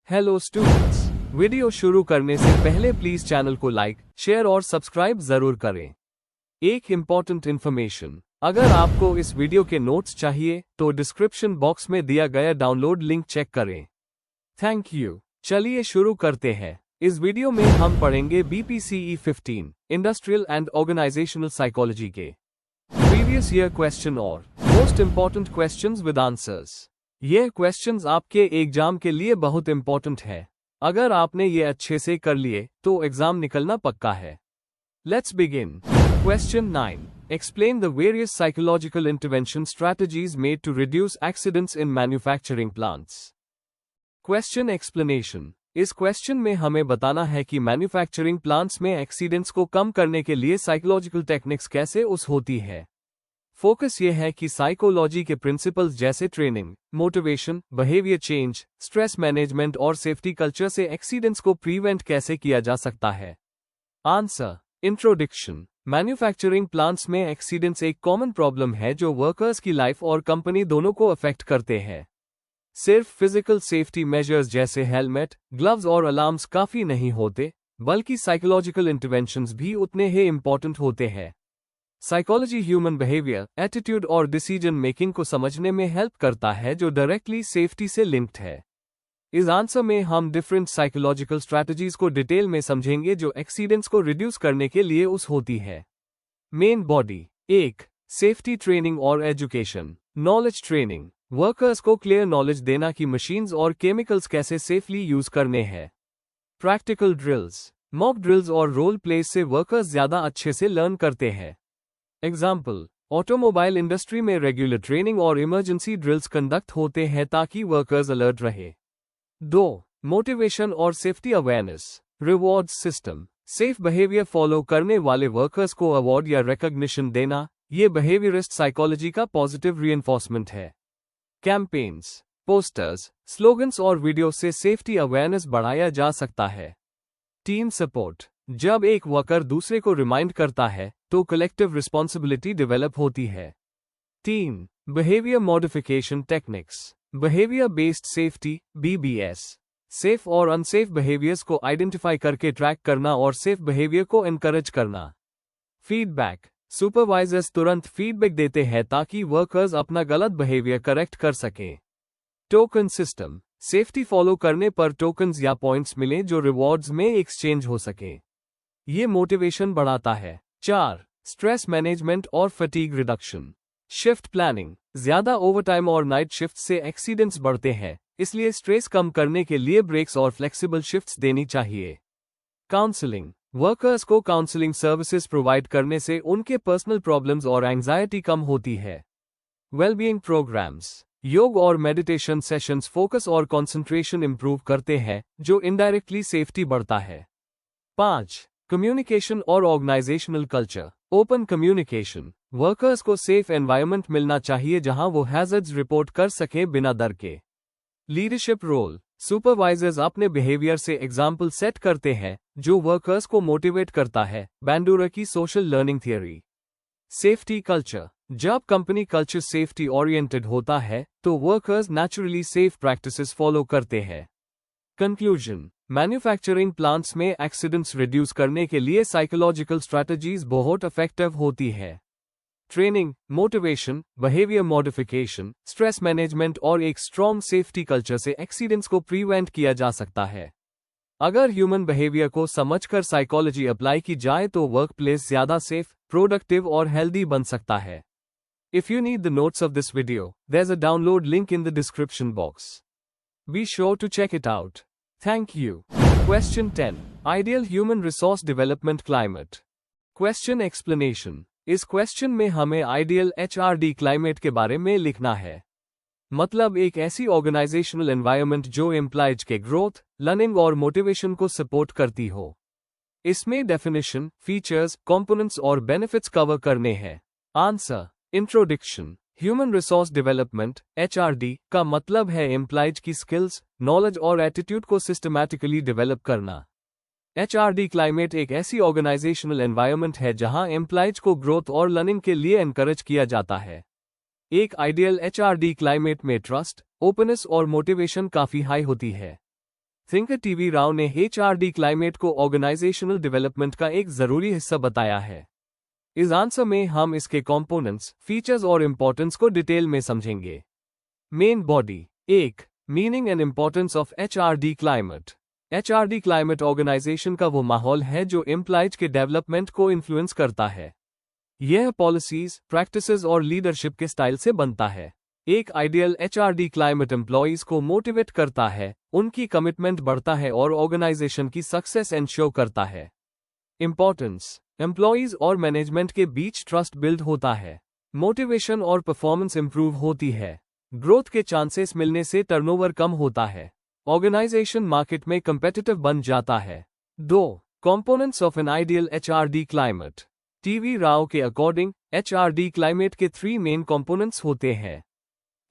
Hello students, video शुरू करने से पहले प्लीज चैनल को लाइक, शेयर और सब्सक्राइब जरूर करें। एक इम्पॉर्टेंट इन्फॉर्मेशन, अगर आपको इस वीडियो के नोट्स चाहिए तो डिस्क्रिप्शन बॉक्स में दिया गया डाउनलोड लिंक चेक करें। Thank you. चलिए शुरू करते हैं। इस वीडियो में हम पढ़ेंगे BPCE 15 industrial and organisational psychology के प्रीवियस ईयर क्वेश्चन और most important questions with answers. ये क्वेश्चंस आपके एग्जाम के लिए बहुत इंपॉर्टेंट है। अगर आपने ये अच्छे से कर लिए तो एग्जाम निकलना पक्का है। Let's begin. Question 9, explain the various psychological intervention strategies made to reduce accidents in manufacturing plants. Question explanation. इस क्वेश्चन में हमें बताना है कि मैन्युफैक्चरिंग प्लांट्स में एक्सीडेंट्स को कम करने के लिए साइकोलॉजिकल टेक्निक्स कैसे होती है। फोकस ये है कि साइकोलॉजी के प्रिंसिपल्स जैसे training, motivation, behaviour change, stress management और सेफ्टी कल्चर से एक्सीडेंट्स को प्रिवेंट कैसे किया जा सकता है। आंसर। इंट्रोडक्शन। मैन्युफैक्चरिंग प्लांट्स में एक्सीडेंट्स एक कॉमन प्रॉब्लम है जो वर्कर्स की लाइफ और कंपनी दोनों को अफेक्ट करते हैं। सिर्फ फिजिकल सेफ्टी मेजर्स जैसे हेलमेट, ग्लव्स और अलार्म्स काफी नहीं होते, बल्कि साइकोलॉजिकल इंटरवेंशंस भी उतने ही इंपॉर्टेंट होते हैं। साइकोलॉजी ह्यूमन बिहेवियर, एटीट्यूड और डिसीजन मेकिंग को समझने में हेल्प करता है जो डायरेक्टली सेफ्टी से लिंक्ड है। इस आंसर में हम डिफरेंट साइकोलॉजिकल स्ट्रैटेजीज को डिटेल में समझेंगे जो एक्सीडेंट्स को रिड्यूस करने के लिए होती है। Main body. 1. सेफ्टी ट्रेनिंग और एजुकेशन। Knowledge training. वर्कर्स को क्लियर नॉलेज देना कि मशीन्स और केमिकल्स कैसे सेफली यूज करने हैं। Practical drills. मॉक ड्रिल्स और रोल प्लेस से वर्कर्स ज्यादा अच्छे से लर्न करते हैं। एग्जाम्पल, ऑटोमोबाइल इंडस्ट्री में रेगुलर ट्रेनिंग और इमरजेंसी ड्रिल्स कंडक्ट होते हैं ताकि वर्कर्स अलर्ट रहे। 2. मोटिवेशन और safety awareness. Reward system. Safe behaviour follow करने वाले वर्कर्स को अवार्ड या रिकॉग्निशन देना, ये बिहेवियरिस्ट साइकोलॉजी का पॉजिटिव रीइंफोर्समेंट है। कैंपेन्स, पोस्टर्स, स्लोगन्स और वीडियो से सेफ्टी अवेयरनेस बढ़ाया जा सकता है। Team support. जब एक वर्कर दूसरे को रिमाइंड करता है तो कलेक्टिव रिस्पॉन्सिबिलिटी डेवलप होती है। 3. Behaviour modification techniques. Behaviour based safety BBS। Safe और अनसेफ बिहेवियर्स को आइडेंटिफाई करके ट्रैक करना और सेफ बिहेवियर को एनकरेज करना। फीडबैक। सुपरवाइजर्स तुरंत फीडबैक देते हैं ताकि वर्कर्स अपना गलत बिहेवियर करेक्ट कर सकें। Token system. सेफ्टी फॉलो करने पर टोकन्स या पॉइंट्स मिले जो रिवॉर्ड्स में एक्सचेंज हो सके। ये मोटिवेशन बढ़ाता है। 4. स्ट्रेस मैनेजमेंट और फटीग रिडक्शन। Shift planning. ज्यादा ओवरटाइम और नाइट शिफ्ट से एक्सीडेंट्स बढ़ते हैं, इसलिए स्ट्रेस कम करने के लिए ब्रेक्स और फ्लेक्सिबल शिफ्ट्स देनी चाहिए। काउंसलिंग। वर्कर्स को काउंसलिंग सर्विसेज प्रोवाइड करने से उनके पर्सनल प्रॉब्लम्स और एंजाइटी कम होती है। Wellbeing programmes. योग और मेडिटेशन सेशंस फोकस और कंसंट्रेशन इंप्रूव करते हैं, जो इनडायरेक्टली सेफ्टी बढ़ता है। 5. कम्युनिकेशन और organisational culture. Open communication. Workers को सेफ एनवायरनमेंट मिलना चाहिए जहां वो हैजर्ड्स रिपोर्ट कर सके बिना डर के। Leadership role. सुपरवाइजर्स अपने बिहेवियर से एग्जाम्पल सेट करते हैं जो वर्कर्स को मोटिवेट करता है। बैंडूरा की social learning theory. Safety culture. जब कंपनी कल्चर सेफ्टी ओरिएंटेड होता है तो workers naturally safe practices follow करते हैं। कंक्लूजन। मैन्युफैक्चरिंग प्लांट्स में एक्सीडेंट्स रिड्यूस करने के लिए साइकोलॉजिकल स्ट्रैटेजीज बहुत इफेक्टिव होती है। Training, motivation, behaviour modification, stress management और एक स्ट्रॉन्ग सेफ्टी कल्चर से एक्सीडेंट्स को प्रिवेंट किया जा सकता है। अगर ह्यूमन बिहेवियर को समझकर साइकोलॉजी अप्लाई की जाए तो वर्क प्लेस ज्यादा सेफ, प्रोडक्टिव और हेल्दी बन सकता है। If you need the notes of this video, there's a download link in the description box. Be sure to check it out. Thank you. Question 10. Ideal Human Resource Development Climate. Question explanation. इस question में हमें ideal HRD climate के बारे में लिखना है। मतलब एक ऐसी ऑर्गेनाइजेशनल एनवायरनमेंट जो एम्प्लॉयज के ग्रोथ, लर्निंग और मोटिवेशन को सपोर्ट करती हो। इसमें डेफिनेशन, फीचर्स, कंपोनेंट्स और बेनिफिट्स कवर करने हैं। Answer. Introduction. Human resource development HRD का मतलब है एम्प्लॉयज की स्किल्स, नॉलेज और एटीट्यूड को सिस्टमैटिकली डेवलप करना। HRD क्लाइमेट एक ऐसी ऑर्गेनाइजेशनल एनवायरनमेंट है जहां एम्प्लॉयज को ग्रोथ और लर्निंग के लिए एनकरेज किया जाता है। एक आइडियल HRD क्लाइमेट में ट्रस्ट, ओपननेस और मोटिवेशन काफी हाई होती है। थिंकर टीवी राव ने HRD क्लाइमेट को ऑर्गेनाइजेशनल डेवलपमेंट का एक जरूरी हिस्सा बताया है। इस आंसर में हम इसके कंपोनेंट्स, फीचर्स और इंपॉर्टेंस को डिटेल में समझेंगे। Main body. 1. Meaning and importance of HRD climate. HRD climate organisation का वो माहौल है जो एम्प्लॉयज के डेवलपमेंट को इन्फ्लुएंस करता है। यह पॉलिसीज, प्रैक्टिसेस और लीडरशिप के स्टाइल से बनता है। एक आइडियल HRD क्लाइमेट एम्प्लॉयज को मोटिवेट करता है, उनकी कमिटमेंट बढ़ता है और ऑर्गेनाइजेशन की सक्सेस एंश्योर करता है। इंपॉर्टेंस। एम्प्लॉयज और मैनेजमेंट के बीच ट्रस्ट बिल्ड होता है। मोटिवेशन और परफॉर्मेंस इंप्रूव होती है। ग्रोथ के चांसेस मिलने से टर्नओवर कम होता है। ऑर्गेनाइजेशन मार्केट में कंपेटिटिव बन जाता है। 2. Components of an ideal HRD climate. TV Rao के अकॉर्डिंग HRD क्लाइमेट के 3 मेन कंपोनेंट्स होते हैं।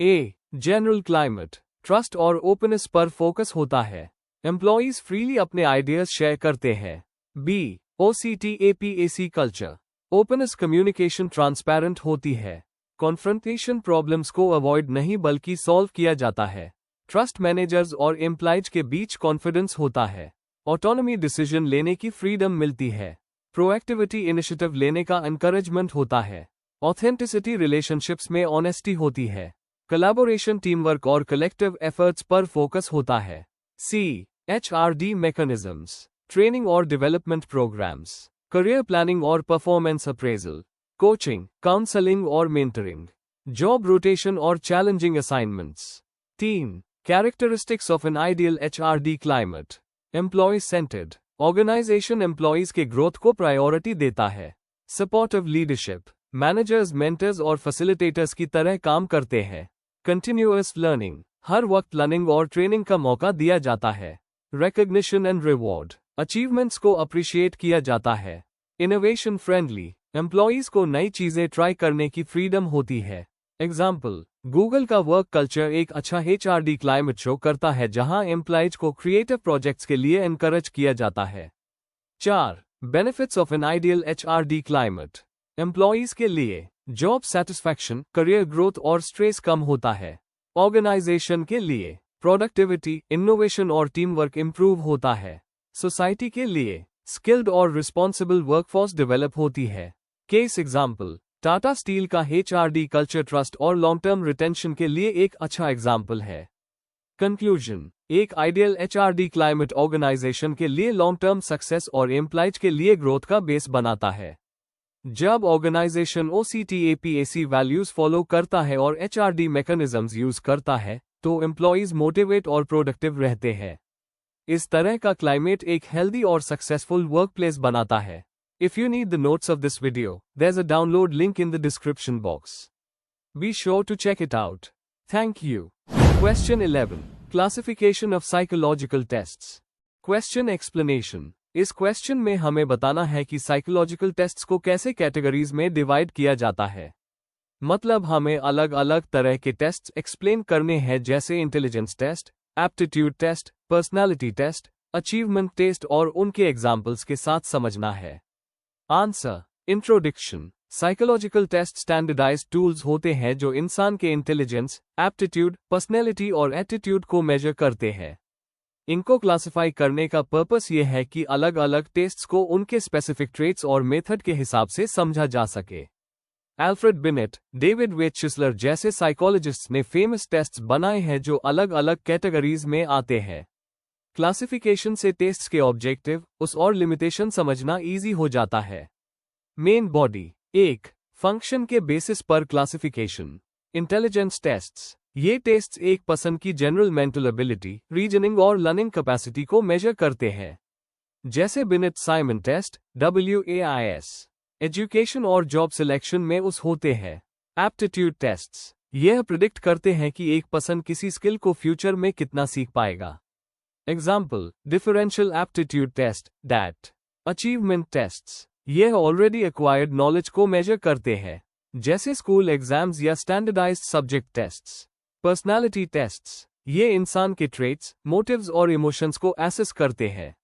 A. General climate. ट्रस्ट और ओपननेस पर फोकस होता है। एम्प्लॉयज फ्रीली अपने आइडियाज शेयर करते हैं। B. OCTAPAC culture. Openness, communication transparent होती है। कॉन्फ्रंटेशन प्रॉब्लम्स को अवॉइड नहीं बल्कि सॉल्व किया जाता है। ट्रस्ट मैनेजर्स और एम्प्लॉयज के बीच कॉन्फिडेंस होता है। ऑटोनॉमी, डिसीजन लेने की फ्रीडम मिलती है। प्रोएक्टिविटी, इनिशिएटिव लेने का एनकरेजमेंट होता है। ऑथेंटिसिटी, रिलेशनशिप्स में ऑनेस्टी होती है। कोलैबोरेशन, टीमवर्क और कलेक्टिव एफर्ट्स पर फोकस होता है। C. HRD mechanisms. ट्रेनिंग और डेवलपमेंट प्रोग्राम्स, करियर प्लानिंग और परफॉर्मेंस अप्रेजल, कोचिंग, काउंसलिंग और मेंटरिंग, जॉब रोटेशन और challenging assignments. 3. Characteristics of an ideal HRD climate. Employee centred. Organisation employees के growth को priority देता है। Supportive leadership. मैनेजर्स, मेंटर्स और facilitators की तरह काम करते हैं। Continuous learning. हर वक्त लर्निंग और ट्रेनिंग का मौका दिया जाता है। Recognition and reward. अचीवमेंट्स को अप्रिशिएट किया जाता है। Innovation friendly. एम्प्लॉयज को नई चीजें ट्राई करने की फ्रीडम होती है। एग्जाम्पल, गूगल का वर्क कल्चर एक अच्छा HRD क्लाइमेट शो करता है जहां एम्प्लॉयज को क्रिएटिव प्रोजेक्ट्स के लिए एनकरेज किया जाता है। 4. Benefits of an ideal HRD climate. Employees के लिए जॉब सेटिस्फैक्शन, करियर ग्रोथ और स्ट्रेस कम होता है। ऑर्गेनाइजेशन के लिए प्रोडक्टिविटी, इनोवेशन और टीम वर्क इंप्रूव होता है। सोसाइटी के लिए स्किल्ड और रिस्पॉन्सिबल वर्कफोर्स डेवलप होती है। केस एग्जाम्पल, टाटा स्टील का HRD कल्चर ट्रस्ट और लॉन्ग टर्म रिटेंशन के लिए एक अच्छा एग्जाम्पल है। कंक्लूजन, एक आइडियल HRD क्लाइमेट ऑर्गेनाइजेशन के लिए लॉन्ग टर्म सक्सेस और एम्प्लॉयज के लिए ग्रोथ का बेस बनाता है। जब ऑर्गेनाइजेशन OCTAPAC वैल्यूज फॉलो करता है और HRD मैकेनिज्म्स यूज करता है, तो एम्प्लॉयज मोटिवेट और प्रोडक्टिव रहते हैं। इस तरह का क्लाइमेट एक हेल्दी और सक्सेसफुल वर्कप्लेस बनाता है। If you need the notes of this video, there's a download link in the description box. Be sure to check it out. Thank you. Question 11. Classification of psychological tests. Question explanation. इस question में हमें बताना है कि psychological tests को कैसे categories में divide किया जाता है। मतलब हमें अलग अलग तरह के टेस्ट्स एक्सप्लेन करने हैं, जैसे intelligence test, aptitude test, personality test, achievement test और उनके एग्जाम्पल्स के साथ समझना है। Answer. Introduction. Psychological test standardised tools होते हैं जो इंसान के इंटेलिजेंस, एप्टीट्यूड, पर्सनैलिटी और एटीट्यूड को मेजर करते हैं। इनको क्लासिफाई करने का पर्पस यह है कि अलग अलग टेस्ट्स को उनके स्पेसिफिक ट्रेट्स और मेथड के हिसाब से समझा जा सके। एल्फ्रेड बिनेट, डेविड वेटशिस्लर जैसे साइकोलॉजिस्ट्स ने फेमस टेस्ट्स बनाए हैं जो अलग अलग कैटेगरीज में आते हैं। क्लासिफिकेशन से टेस्ट्स के ऑब्जेक्टिव, उस और लिमिटेशन समझना इजी हो जाता है। Main body. 1. फंक्शन के बेसिस पर क्लासिफिकेशन। Intelligence tests. ये टेस्ट्स एक पर्सन की जनरल मेंटल एबिलिटी, रीजनिंग और लर्निंग कैपेसिटी को मेजर करते हैं, जैसे Binet Simon test, WAIS। Education और जॉब सिलेक्शन में उस होते हैं। Aptitude tests. यह प्रिडिक्ट करते हैं कि एक पर्सन किसी स्किल को फ्यूचर में कितना सीख पाएगा। Example, differential aptitude test, DAT। Achievement tests. यह ऑलरेडी एक्वायर्ड नॉलेज को मेजर करते हैं, जैसे स्कूल एग्जाम्स या standardised subject tests. Personality tests. ये इंसान के ट्रेट्स, मोटिव्स और इमोशंस को एसेस करते हैं।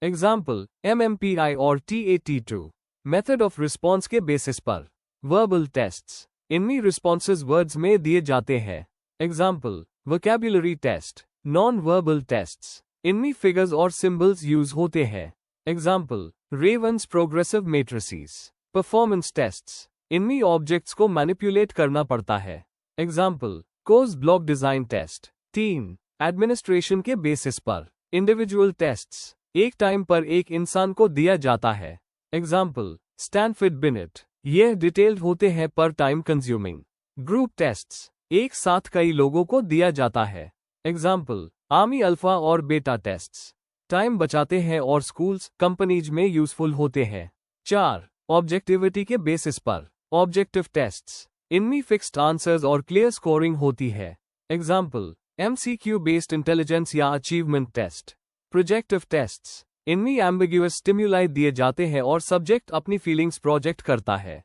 एग्जाम्पल, MMPI और TAT2। मेथड ऑफ रिस्पॉन्स के बेसिस पर। Verbal tests. इनमें रिस्पॉन्सेज वर्ड्स में दिए जाते हैं। Example, vocabulary test. Non verbal tests. इनमें फिगर्स और सिंबल्स यूज होते हैं। Example, Raven's progressive matrices. Performance tests, इनमें ऑब्जेक्ट्स को मैनिपुलेट करना पड़ता है। Example, Kohs block design test. 3. Administration के बेसिस पर। इंडिविजुअल टेस्ट्स, एक टाइम पर एक इंसान को दिया जाता है। Example, Stanford Binet. यह डिटेल्ड होते हैं पर टाइम कंज्यूमिंग। ग्रुप टेस्ट्स, एक साथ कई लोगों को दिया जाता है। एग्जाम्पल, आर्मी अल्फा और बेटा टेस्ट्स, टाइम बचाते हैं और स्कूल्स, कंपनीज में यूजफुल होते हैं। 4. ऑब्जेक्टिविटी के बेसिस पर। ऑब्जेक्टिव टेस्ट्स, इनमें फिक्स्ड आंसर्स और क्लियर स्कोरिंग होती है। एग्जाम्पल, MCQ बेस्ड इंटेलिजेंस या अचीवमेंट टेस्ट। प्रोजेक्टिव टेस्ट्स, इनमें एम्बिग्यूअस स्टिम्युलाई दिए जाते हैं और सब्जेक्ट अपनी फीलिंग्स प्रोजेक्ट करता है।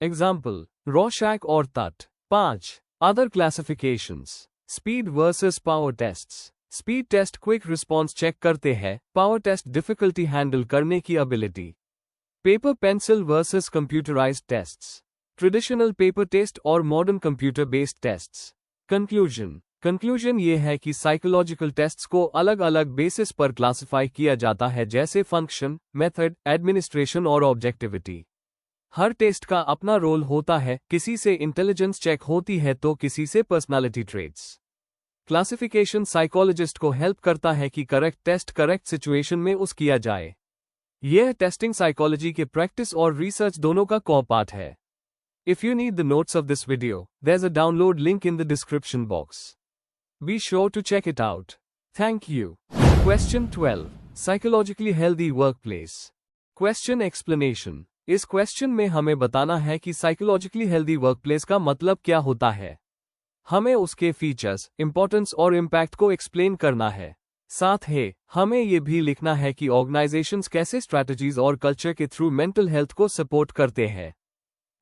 एग्जाम्पल, रॉशैक और तट। 5. Other classifications. Speed versus power tests. Speed test quick response check करते हैं, पावर टेस्ट डिफिकल्टी हैंडल करने की ability. Paper pencil versus computerised tests. Traditional paper test और modern computer based tests. Conclusion ये है कि साइकोलॉजिकल टेस्ट्स को अलग अलग बेसिस पर क्लासिफाई किया जाता है, जैसे फंक्शन, मेथड, एडमिनिस्ट्रेशन और ऑब्जेक्टिविटी। हर टेस्ट का अपना रोल होता है, किसी से इंटेलिजेंस चेक होती है तो किसी से पर्सनालिटी ट्रेट्स। क्लासिफिकेशन साइकोलॉजिस्ट को हेल्प करता है कि करेक्ट टेस्ट करेक्ट सिचुएशन में उस किया जाए। यह टेस्टिंग साइकोलॉजी के प्रैक्टिस और रिसर्च दोनों का को पार्ट है। If you need the notes of this video, there's a download link in the description box. Be sure to check it out. Thank you. Question 12. Psychologically healthy workplace. Question explanation. इस question में हमें बताना है कि psychologically healthy workplace का मतलब क्या होता है। हमें उसके फीचर्स, इंपॉर्टेंस और इम्पैक्ट को एक्सप्लेन करना है। साथ ही हमें यह भी लिखना है कि ऑर्गेनाइजेशंस कैसे स्ट्रैटेजीज और कल्चर के थ्रू मेंटल हेल्थ को सपोर्ट करते हैं।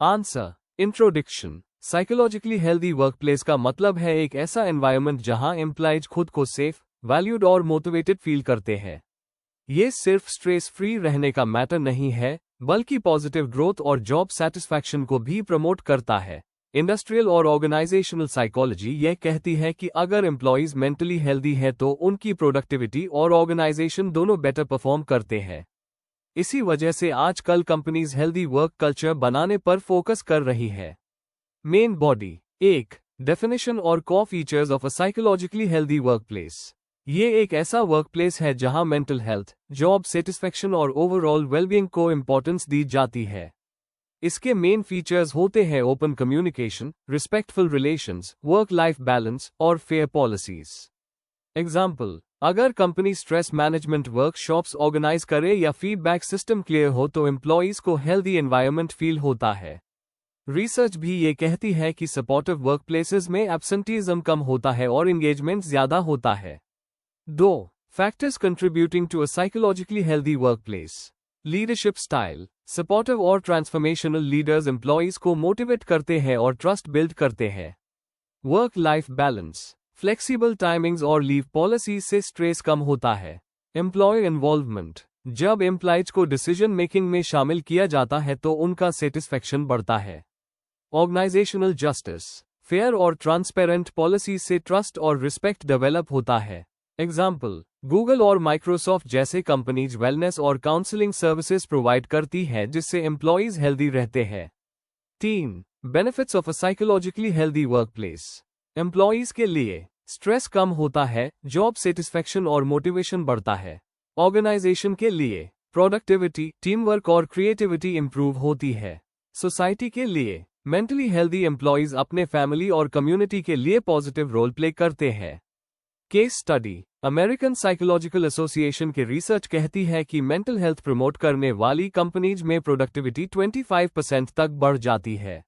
Answer. Introduction. Psychologically healthy workplace का मतलब है एक ऐसा एनवायरनमेंट जहां एम्प्लॉयज खुद को सेफ, वैल्यूड और मोटिवेटेड फील करते हैं। ये सिर्फ स्ट्रेस फ्री रहने का मैटर नहीं है, बल्कि पॉजिटिव ग्रोथ और जॉब सेटिस्फैक्शन को भी प्रमोट करता है। इंडस्ट्रियल और ऑर्गेनाइजेशनल साइकोलॉजी यह कहती है कि अगर एम्प्लॉयज मेंटली हेल्दी है तो उनकी प्रोडक्टिविटी और ऑर्गेनाइजेशन दोनों बेटर परफॉर्म करते हैं। इसी वजह से आजकल कंपनीज हेल्दी वर्क कल्चर बनाने पर फोकस कर रही है। Main body. 1. डेफिनेशन और कॉ features of a psychologically healthy workplace. ये एक ऐसा वर्कप्लेस है जहां मेंटल हेल्थ, जॉब सेटिस्फैक्शन और ओवरऑल वेलबीइंग को इंपॉर्टेंस दी जाती है। इसके मेन फीचर्स होते हैं open communication, respectful relations, work life balance और फेयर पॉलिसीज। एग्जाम्पल, अगर company stress management workshops organise करे या फीडबैक सिस्टम क्लियर हो तो एम्प्लॉयज को हेल्दी एनवायरनमेंट फील होता है। रिसर्च भी ये कहती है कि सपोर्टिव वर्कप्लेसेस में एब्सेंटीज्म कम होता है और एंगेजमेंट ज्यादा होता है। 2. Factors contributing to a psychologically healthy workplace. Leadership style. Supportive और ट्रांसफॉर्मेशनल लीडर्स एम्प्लॉयज को मोटिवेट करते हैं और ट्रस्ट बिल्ड करते हैं। Work life balance. Flexible timings और लीव पॉलिसीज से स्ट्रेस कम होता है। Employee involvement. जब एम्प्लॉयज को डिसीजन मेकिंग में शामिल किया जाता है तो उनका सेटिस्फैक्शन बढ़ता है। Organisational justice. फेयर और ट्रांसपेरेंट पॉलिसीज से ट्रस्ट और रिस्पेक्ट डेवलप होता है। एग्जाम्पल, गूगल और माइक्रोसॉफ्ट जैसे कंपनीज वेलनेस और काउंसलिंग सर्विसेज प्रोवाइड करती है जिससे एम्प्लॉयज हेल्दी रहते हैं। 3. Benefits of a psychologically healthy workplace. Employees के लिए स्ट्रेस कम होता है, जॉब सेटिस्फैक्शन और मोटिवेशन बढ़ता है। ऑर्गेनाइजेशन के लिए प्रोडक्टिविटी, टीम वर्क और क्रिएटिविटी इंप्रूव होती है। सोसाइटी के लिए मेंटली हेल्दी एम्प्लॉयज अपने फैमिली और कम्युनिटी के लिए पॉजिटिव रोल प्ले करते हैं। Case study. American psychological association की रिसर्च कहती है कि मेंटल हेल्थ प्रमोट करने वाली कंपनीज में प्रोडक्टिविटी 25% तक बढ़ जाती है।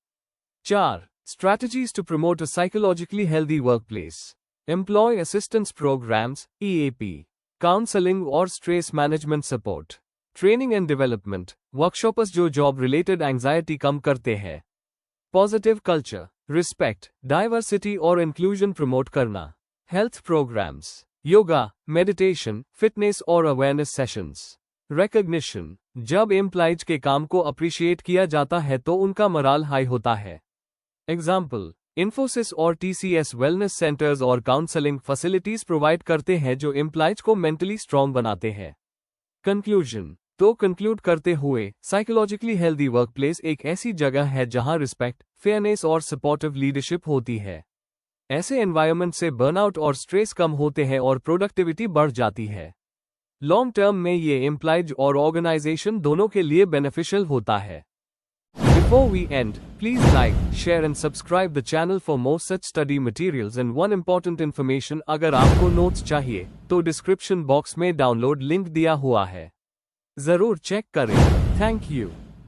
4. Strategies to promote a psychologically healthy workplace. Employee assistance programmes, EAP, counselling और stress management support, training and development, workshops जो जॉब रिलेटेड एंजाइटी कम करते हैं। पॉजिटिव कल्चर, रिस्पेक्ट, डाइवर्सिटी और इंक्लूजन प्रमोट करना। Health programmes, yoga, meditation, fitness और awareness sessions. Recognition. जब employees के काम को अप्रिशिएट किया जाता है तो उनका मोराल हाई होता है। एग्जाम्पल, इन्फोसिस और टीसीएस वेलनेस सेंटर्स और काउंसलिंग फैसिलिटीज प्रोवाइड करते हैं जो एम्प्लॉयज को मेंटली स्ट्रांग बनाते हैं। कंक्लूजन। तो कंक्लूड करते हुए, साइकोलॉजिकली हेल्दी वर्कप्लेस एक ऐसी जगह है जहां रिस्पेक्ट, फेयरनेस और सपोर्टिव लीडरशिप होती है। ऐसे एनवायरनमेंट से बर्नआउट और स्ट्रेस कम होते हैं और प्रोडक्टिविटी बढ़ जाती है। लॉन्ग टर्म में ये एम्प्लॉयज और ऑर्गेनाइजेशन दोनों के लिए बेनिफिशियल होता है। Before we end, please like, share and subscribe the channel for more such study materials and one important information अगर आपको नोट्स चाहिए, तो डिस्क्रिप्शन बॉक्स में डाउनलोड लिंक दिया हुआ है। जरूर चेक करें। Thank you.